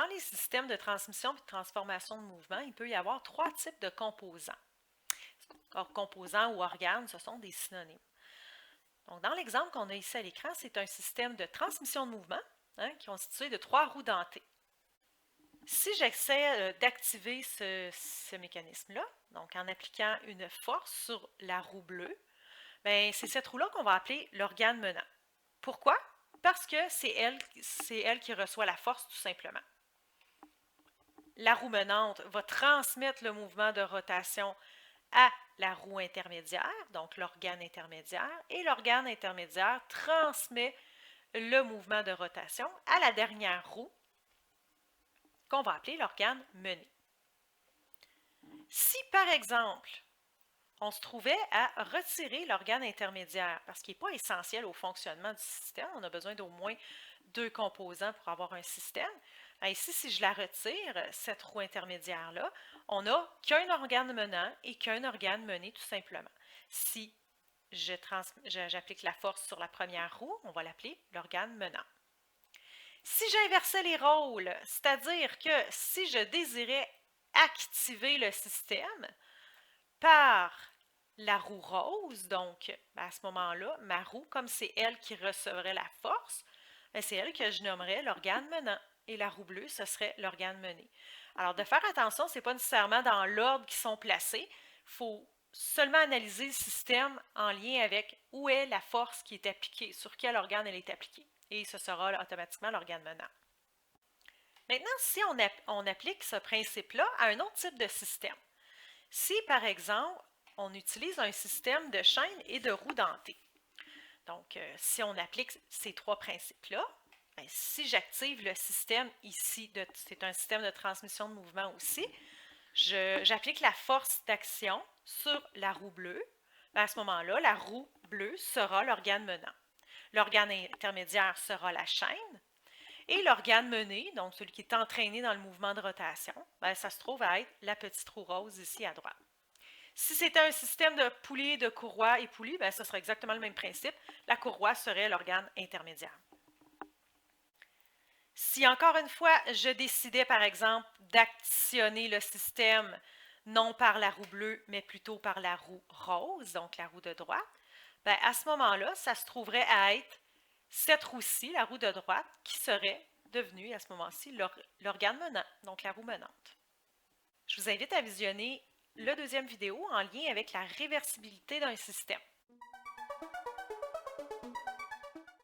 dans les systèmes de transmission et de transformation de mouvement, il peut y avoir trois types de composants. Composants ou organes, ce sont des synonymes. Donc, dans l'exemple qu'on a ici à l'écran, c'est un système de transmission de mouvement constitué de trois roues dentées. Si j'essaie d'activer ce mécanisme-là, donc en appliquant une force sur la roue bleue, bien, c'est cette roue-là qu'on va appeler l'organe menant. Pourquoi? Parce que c'est elle qui reçoit la force tout simplement. La roue menante va transmettre le mouvement de rotation à la roue intermédiaire, donc l'organe intermédiaire, et l'organe intermédiaire transmet le mouvement de rotation à la dernière roue, qu'on va appeler l'organe mené. Si, par exemple, on se trouvait à retirer l'organe intermédiaire, parce qu'il n'est pas essentiel au fonctionnement du système, on a besoin d'au moins deux composants pour avoir un système. Ici, si je la retire, cette roue intermédiaire-là, on n'a qu'un organe menant et qu'un organe mené tout simplement. Si j'applique la force sur la première roue, on va l'appeler l'organe menant. Si j'inversais les rôles, c'est-à-dire que si je désirais activer le système par la roue rose, donc à ce moment-là, ma roue, comme c'est elle qui recevrait la force, c'est elle que je nommerais l'organe menant. Et la roue bleue, ce serait l'organe mené. Alors, de faire attention, ce n'est pas nécessairement dans l'ordre qui sont placés. Il faut seulement analyser le système en lien avec où est la force qui est appliquée, sur quel organe elle est appliquée. Et ce sera automatiquement l'organe menant. Maintenant, si on applique ce principe-là à un autre type de système, si, par exemple, on utilise un système de chaînes et de roues dentées, donc si on applique ces trois principes-là, bien, si j'active le système ici, c'est un système de transmission de mouvement aussi, j'applique la force d'action sur la roue bleue, bien, à ce moment-là, la roue bleue sera l'organe menant. L'organe intermédiaire sera la chaîne, et l'organe mené, donc celui qui est entraîné dans le mouvement de rotation, bien, ça se trouve à être la petite roue rose ici à droite. Si c'était un système de poulies, de courroies et poulies, bien, ce serait exactement le même principe. La courroie serait l'organe intermédiaire. Si, encore une fois, je décidais, par exemple, d'actionner le système non par la roue bleue, mais plutôt par la roue rose, donc la roue de droite, bien, à ce moment-là, ça se trouverait à être cette roue-ci, la roue de droite, qui serait devenue, à ce moment-ci, l'organe menant, donc la roue menante. Je vous invite à visionner la deuxième vidéo en lien avec la réversibilité d'un système.